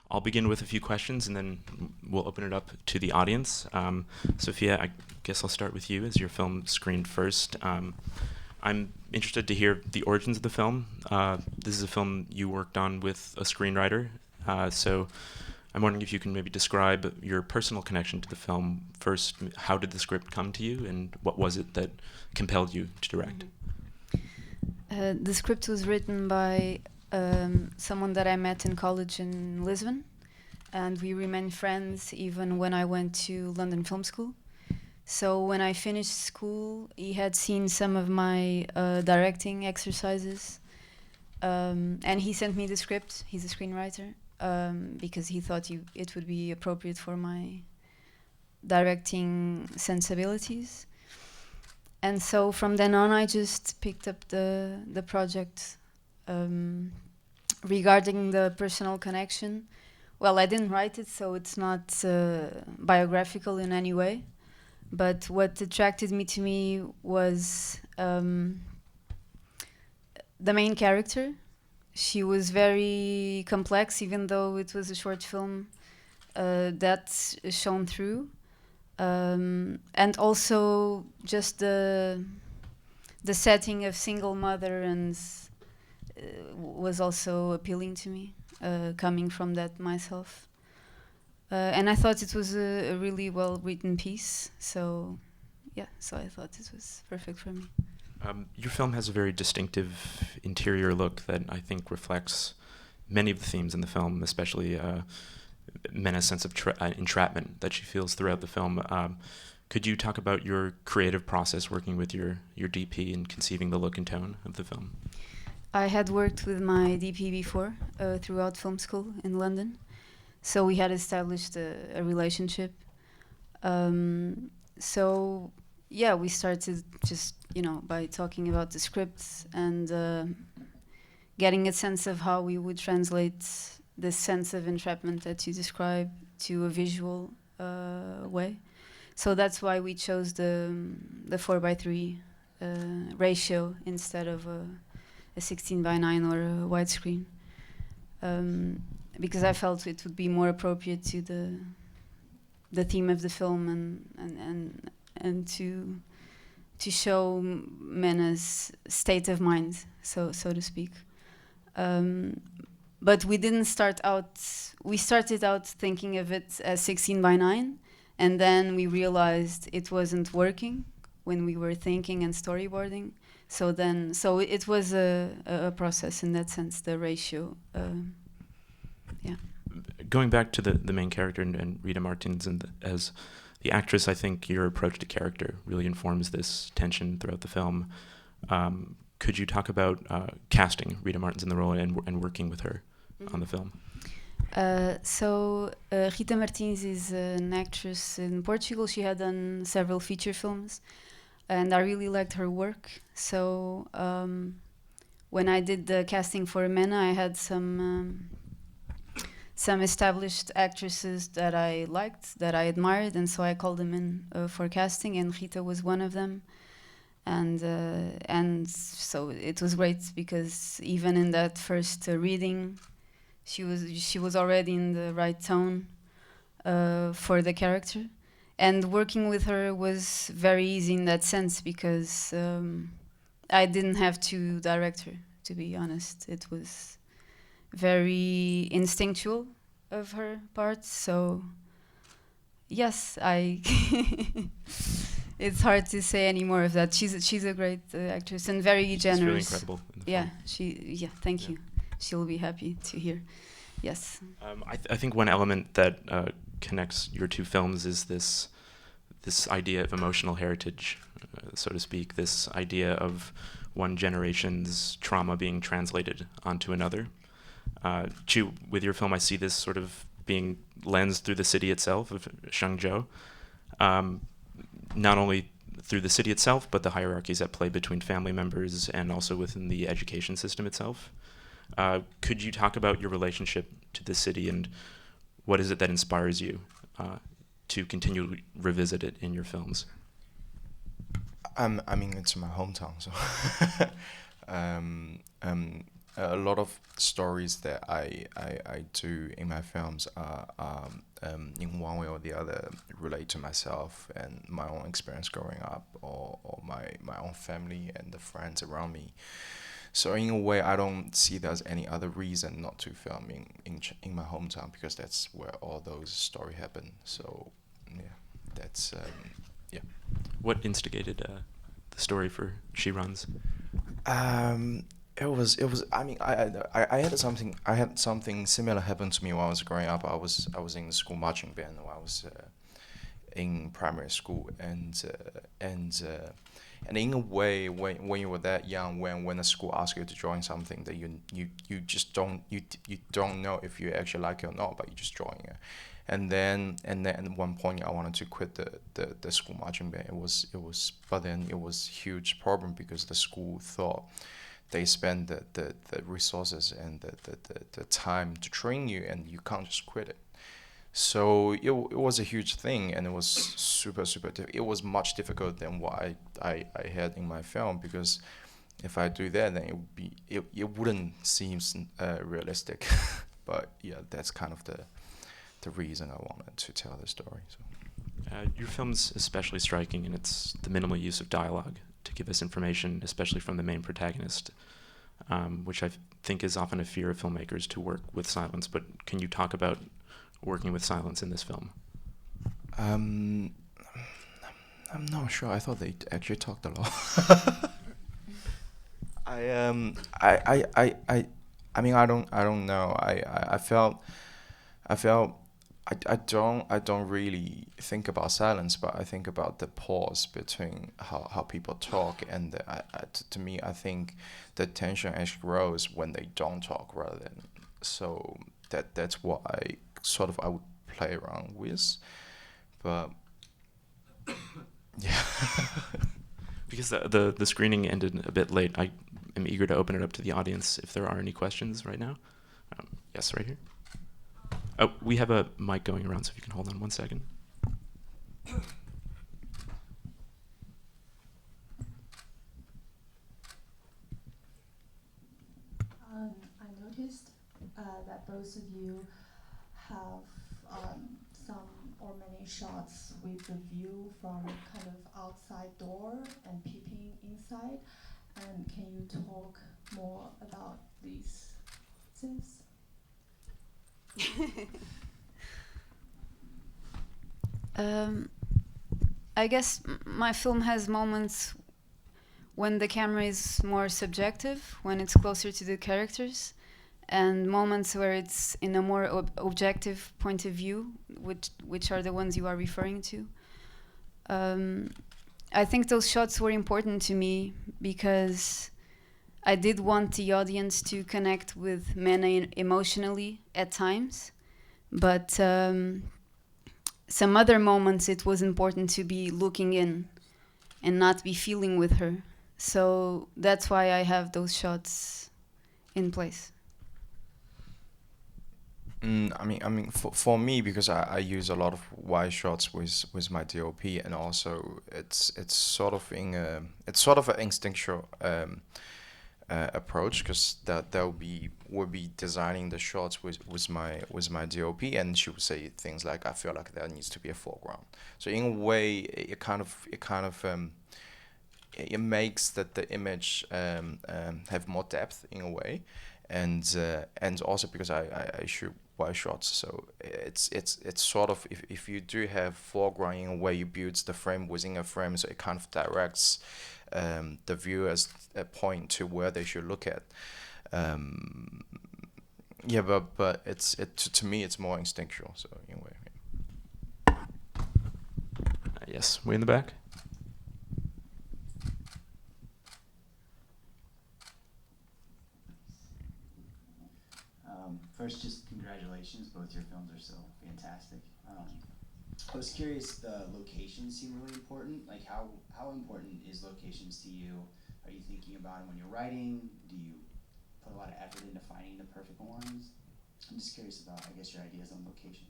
I'll begin with a few questions and then we'll open it up to the audience. Sofia, I guess I'll start with you as your film screened first. I'm interested to hear the origins of the film. This is a film you worked on with a screenwriter, so I'm wondering if you can maybe describe your personal connection to the film. First, how did the script come to you, and what was it that compelled you to direct? The script was written by someone that I met in college in Lisbon, and we remained friends even when I went to London Film School. So when I finished school, he had seen some of my directing exercises, and he sent me the script. He's a screenwriter, because he thought it would be appropriate for my directing sensibilities. And so from then on, I just picked up the project. Regarding the personal connection, well, I didn't write it, so it's not biographical in any way. But what attracted me to me was the main character. She was very complex, even though it was a short film that's shown through. And also just the setting of single mother and was also appealing to me, coming from that myself. And I thought it was a really well-written piece, so so I thought it was perfect for me. Your film has a very distinctive interior look that I think reflects many of the themes in the film, especially Mena's sense of entrapment that she feels throughout the film. Could you talk about your creative process working with your DP and conceiving the look and tone of the film? I had worked with my DP before, throughout film school in London, so we had established a relationship. So yeah, we started just by talking about the scripts and getting a sense of how we would translate this sense of entrapment that you describe to a visual way. So that's why we chose the 4:3 ratio instead of a 16:9 or a widescreen, because I felt it would be more appropriate to the theme of the film and to show Mena's state of mind, so to speak. But we didn't start out. We started out thinking of it as 16:9, and then we realized it wasn't working when we were thinking and storyboarding. So it was a process in that sense, the ratio. Going back to the main character and Rita Martins as the actress, I think your approach to character really informs this tension throughout the film. Could you talk about casting Rita Martins in the role and working with her on the film? So Rita Martins is an actress in Portugal. She had done several feature films, and I really liked her work. So when I did the casting for Mena, I had some established actresses that I liked, that I admired, and so I called them in for casting, and Rita was one of them. And so it was great because even in that first reading, she was already in the right tone for the character. And working with her was very easy in that sense because I didn't have to direct her, to be honest. It was very instinctual of her part. So yes, it's hard to say any more of that. She's a great actress and very generous. She's really incredible in the film. Thank you. She'll be happy to hear. Yes. I think one element that connects your two films is this idea of emotional heritage, so to speak, this idea of one generation's trauma being translated onto another. With your film, I see this sort of being lensed through the city itself of Shangzhou, not only through the city itself, but the hierarchies at play between family members and also within the education system itself. Could you talk about your relationship to the city and what is it that inspires you to continually revisit it in your films? I mean, it's my hometown, so a lot of stories that I do in my films are in one way or the other relate to myself and my own experience growing up, or my own family and the friends around me. So in a way, I don't see there's any other reason not to film in my hometown, because that's where all those stories happen. So yeah, that's yeah. What instigated the story for She Runs? Um, it was. I mean, I had something similar happen to me when I was growing up. I was in the school marching band when I was in primary school, and in a way, when you were that young, when the school asks you to join something that you just don't know if you actually like it or not, but you just join it. And then at one point I wanted to quit the school marching band. But then it was huge problem, because the school thought they spend the resources and the time to train you, and you can't just quit it. So it was a huge thing, and it was super it was much difficult than what I had in my film, because if I do that, then it wouldn't seem realistic. But yeah, that's kind of the reason I wanted to tell the story. So. Your film's especially striking in its the minimal use of dialogue to give us information, especially from the main protagonist, which I think is often a fear of filmmakers to work with silence. But can you talk about working with silence in this film? I'm not sure. I thought they actually talked a lot. I mean, I don't know. I felt I don't really think about silence, but I think about the pause between how people talk, and to me, I think the tension actually grows when they don't talk, rather than. So that's what I would play around with, but yeah. Because the screening ended a bit late, I am eager to open it up to the audience if there are any questions right now. Yes, right here. Oh, we have a mic going around, so if you can hold on 1 second. I noticed that both of you have some or many shots with the view from kind of outside door and peeping inside. And can you talk more about these things? I guess my film has moments when the camera is more subjective, when it's closer to the characters, and moments where it's in a more objective point of view, which are the ones you are referring to. I think those shots were important to me because I did want the audience to connect with Mena emotionally at times, but some other moments it was important to be looking in and not be feeling with her. So that's why I have those shots in place. I mean, for me, because I use a lot of wide shots with my DOP, and also it's sort of an instinctual approach, because that would be designing the shots with my DOP, and she would say things like, I feel like there needs to be a foreground. So in a way, it makes that the image have more depth in a way, and also because I shoot wide shots, so it's sort of, if you do have foreground, in a way you build the frame within a frame, so it kind of directs the viewer's point to where they should look at. Yeah, but to me it's more instinctual. So in a way. Yes, way in the back. First, just congratulations. Both your films are so fantastic. I was curious, the locations seem really important. Like, how important is locations to you? Are you thinking about them when you're writing? Do you put a lot of effort into finding the perfect ones? I'm just curious about, I guess, your ideas on location.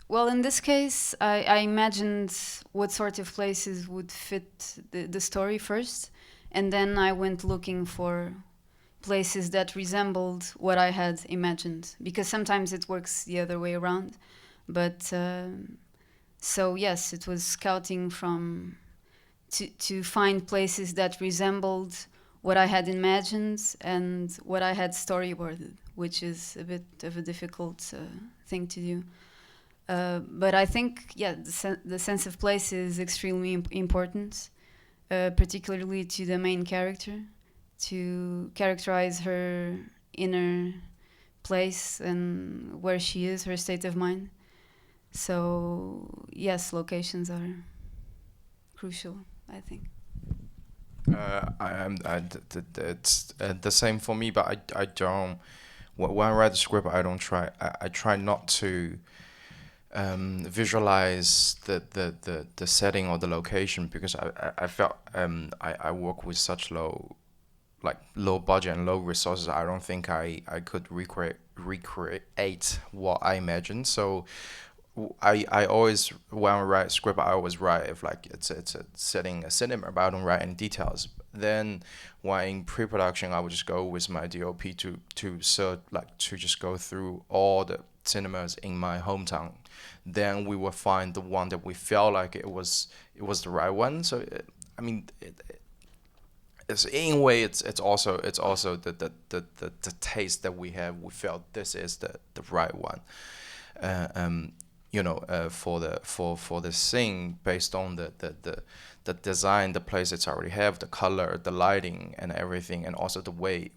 Well, in this case, I imagined what sort of places would fit the story first, and then I went looking for places that resembled what I had imagined, because sometimes it works the other way around. But so yes, it was scouting from to find places that resembled what I had imagined and what I had storyboarded, which is a bit of a difficult thing to do. But I think, yeah, the sense of place is extremely important, particularly to the main character, to characterize her inner place and where she is, her state of mind. So, yes, locations are crucial, I think. It's the same for me, but I don't. When I write the script, I don't try. I try not to visualize the setting or the location, because I felt I work with such low budget and low resources. I don't think I could recreate what I imagined. So I always, when I write script, I always write if like it's a setting a cinema, but I don't write any details. Then when in pre-production, I would just go with my DOP to just go through all the cinemas in my hometown. Then we would find the one that we felt like it was the right one. So it's in a way it's also the taste that we have. We felt this is the right one. For the scene, based on the design, the place it's already have, the color, the lighting, and everything, and also the way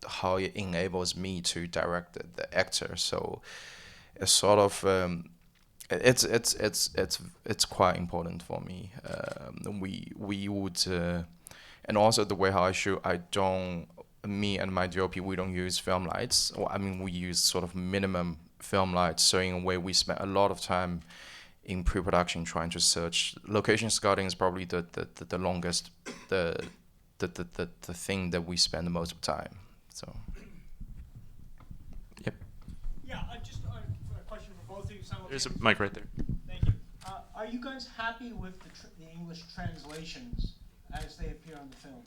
how it enables me to direct the actor. So it's sort of it's quite important for me. We would and also the way how I shoot. Me and my DOP, we don't use film lights. We use sort of minimum film lights. So in a way, we spent a lot of time in pre-production trying to search. Location scouting is probably the longest, the thing that we spend the most of time. So. Yep. Yeah, just a question for both of you. There's a mic right there. Thank you. Are you guys happy with the English translations as they appear on the film?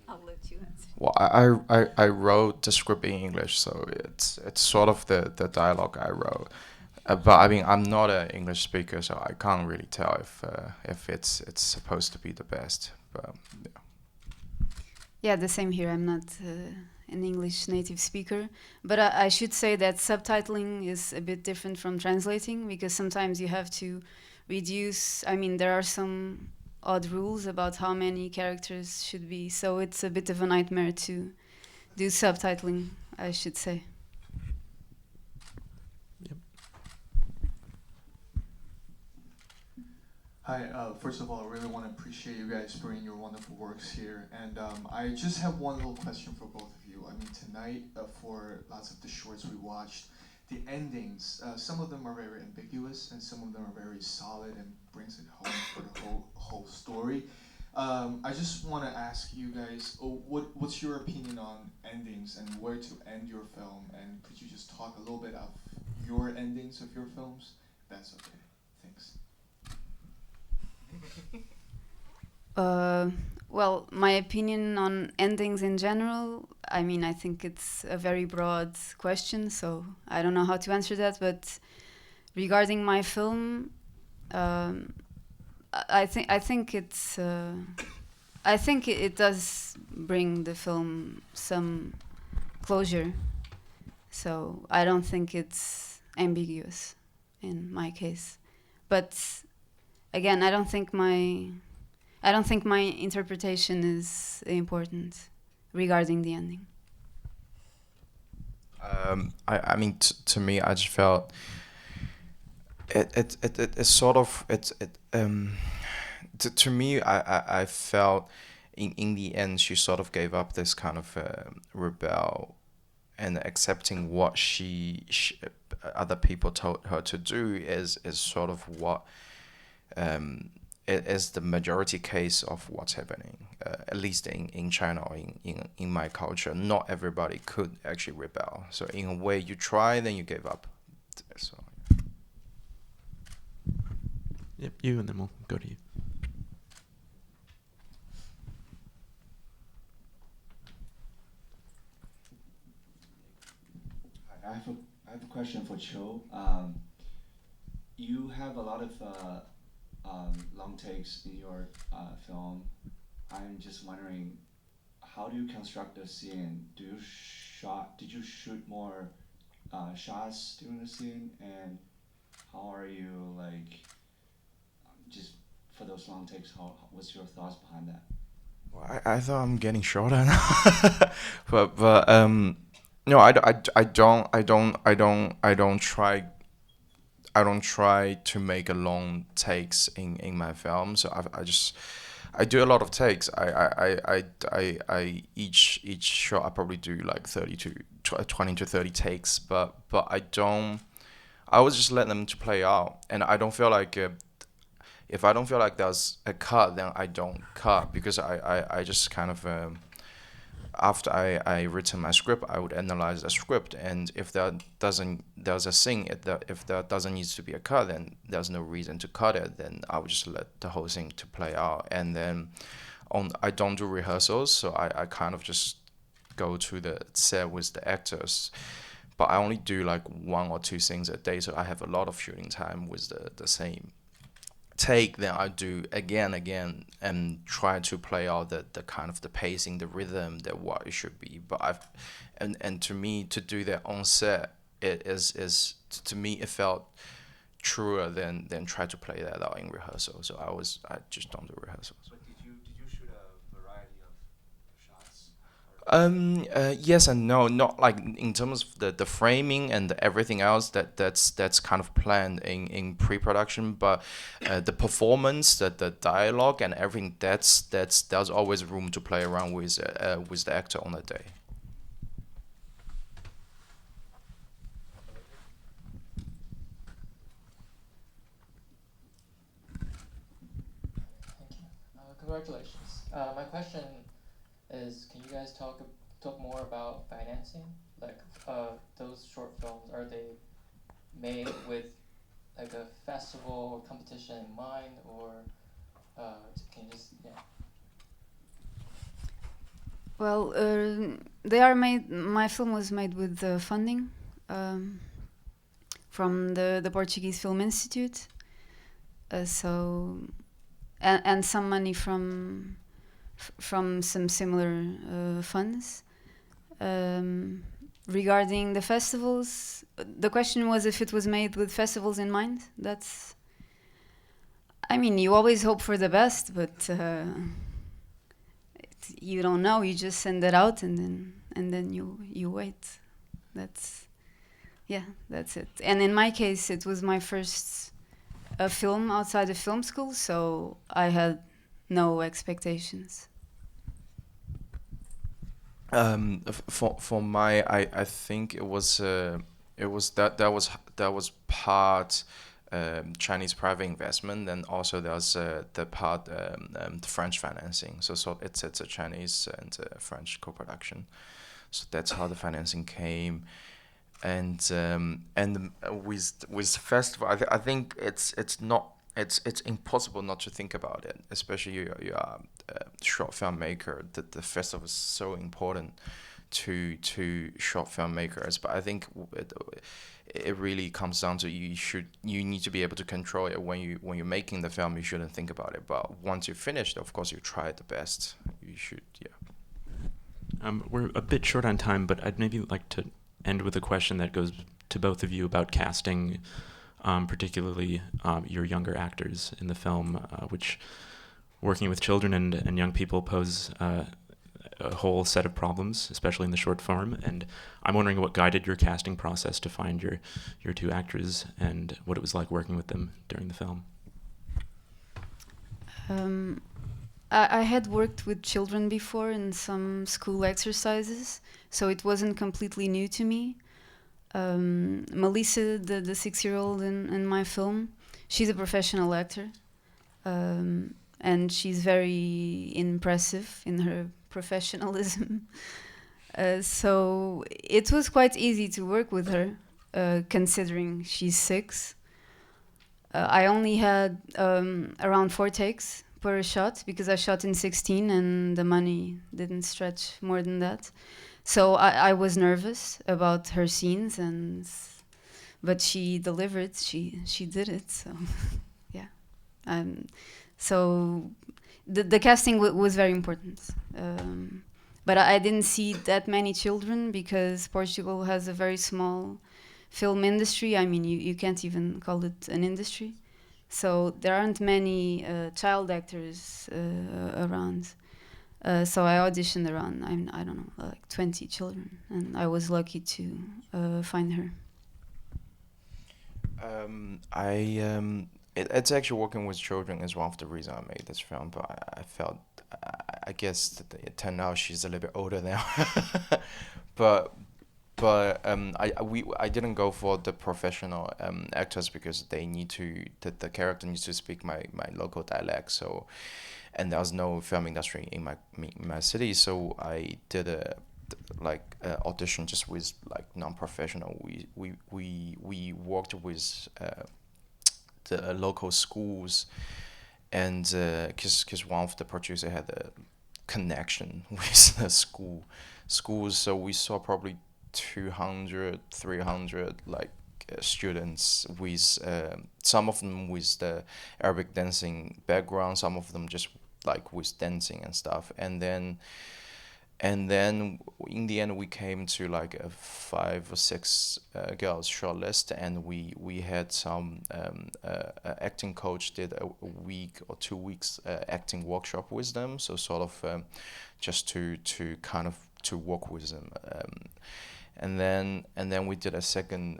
I'll let you answer. Well, I wrote the script in English, so it's sort of the dialogue I wrote. But I'm not an English speaker, so I can't really tell if it's supposed to be the best. But yeah. Yeah, the same here. I'm not an English native speaker, but I should say that subtitling is a bit different from translating, because sometimes you have to reduce. There are some odd rules about how many characters should be, so it's a bit of a nightmare to do subtitling, I should say. Yep. Hi, first of all, I really want to appreciate you guys bringing your wonderful works here, and I just have one little question for both of you. Tonight, for lots of the shorts we watched, the endings, some of them are very ambiguous and some of them are very solid and brings it home for the whole story. I just want to ask you guys, what's your opinion on endings and where to end your film? And could you just talk a little bit of your endings of your films? If that's okay. Thanks. Well, my opinion on endings in general, I think it's a very broad question, so I don't know how to answer that. But regarding my film, I think it does bring the film some closure. So I don't think it's ambiguous in my case. But again, I don't think my interpretation is important regarding the ending. To me, I just felt it's sort of to me, I felt in the end she sort of gave up this kind of rebel and accepting what she other people told her to do is sort of what it is the majority case of what's happening, at least in China or in my culture. Not everybody could actually rebel. So in a way, you try, then you give up. So. Yep, you, and then we'll go to you. Hi, I have a question for Cho. You have a lot of long takes in your film. I'm just wondering, how do you construct the scene? Did you shoot more shots during the scene, and how are you just for those long takes? What's your thoughts behind that? Well, I thought I'm getting shorter now, but no, I don't try to make a long takes in my film. So I do a lot of takes. Each shot I probably do like 20 to 30 takes, but I always just let them to play out, and I don't feel like if I don't feel like there's a cut, then I don't cut, because I just kind of after I written my script, I would analyze the script, and if there's a scene, if there doesn't need to be a cut, then there's no reason to cut it. Then I would just let the whole thing to play out, and then I don't do rehearsals, so I kind of just go to the set with the actors. But I only do like 1 or 2 things a day, so I have a lot of shooting time with the same take. Then I do again and try to play out the kind of the pacing, the rhythm, that what it should be. But and to me, to do that on set, it is to me it felt truer than try to play that out in rehearsal. So I just don't do rehearsals. But did you shoot a variety of shots? Yes and no. Not like in terms of the framing and everything else, that's kind of planned in pre-production, but the performance, the dialogue and everything, there's always room to play around with the actor on the day. Thank you. Congratulations. My question is, can you guys talk more about financing? Like, those short films, are they made with like a festival or competition in mind, or can you just Well, they are made. My film was made with funding from the Portuguese Film Institute. So, and some money from some similar funds. Regarding the festivals, the question was if it was made with festivals in mind. I mean, you always hope for the best, but you don't know. You just send it out, and then you wait. That's it. And in my case, it was my first film outside of film school, so I had no expectations. For my, I think it was part Chinese private investment, and also there's the part the French financing. So it's a Chinese and French co-production. So that's how the financing came, and with festival, I think it's impossible not to think about it, especially you are a short filmmaker. That the festival is so important to short filmmakers. But I think it really comes down to you need to be able to control it. When you're making the film, you shouldn't think about it. But once you're finished, of course, you try the best. You should, yeah. We're a bit short on time, but I'd maybe like to end with a question that goes to both of you about casting. Particularly your younger actors in the film, which working with children and young people pose a whole set of problems, especially in the short form. And I'm wondering what guided your casting process to find your 2 actors, and what it was like working with them during the film. I had worked with children before in some school exercises, so it wasn't completely new to me. Melissa, the 6-year-old in my film, she's a professional actor, and she's very impressive in her professionalism. So it was quite easy to work with her. considering she's 6. I only had around 4 takes per shot because I shot in 16 and the money didn't stretch more than that. So I was nervous about her scenes, but she delivered. She did it. So yeah. So the casting was very important. But I didn't see that many children because Portugal has a very small film industry. I mean, you can't even call it an industry. So there aren't many child actors around. So I auditioned around, I don't know, like 20 children. And I was lucky to find her. It's actually working with children is one of the reasons I made this film, but I felt, I guess that it turned out she's a little bit older now. but I didn't go for the professional actors because they need to, the character needs to speak my local dialect. So, and there was no film industry in my city, so I did a audition just with like non-professional. We worked with the local schools, and because one of the producers had a connection with the schools, so we saw probably 200, 300 students with some of them with the Arabic dancing background, some of them just like with dancing and stuff, and then in the end we came to like a 5 or 6 girls shortlist, and we had some acting coach did a week or 2 weeks acting workshop with them, so sort of just to kind of to work with them, and then we did a second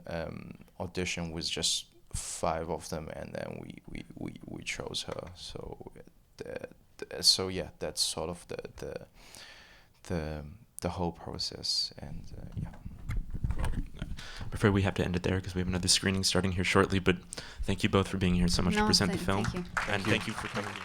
audition with just 5 of them, and then we chose her. So yeah, that's sort of the whole process, and yeah. I'm afraid we have to end it there because we have another screening starting here shortly, but thank you both for being here so much to present the film. Thank you. And thank you for coming here.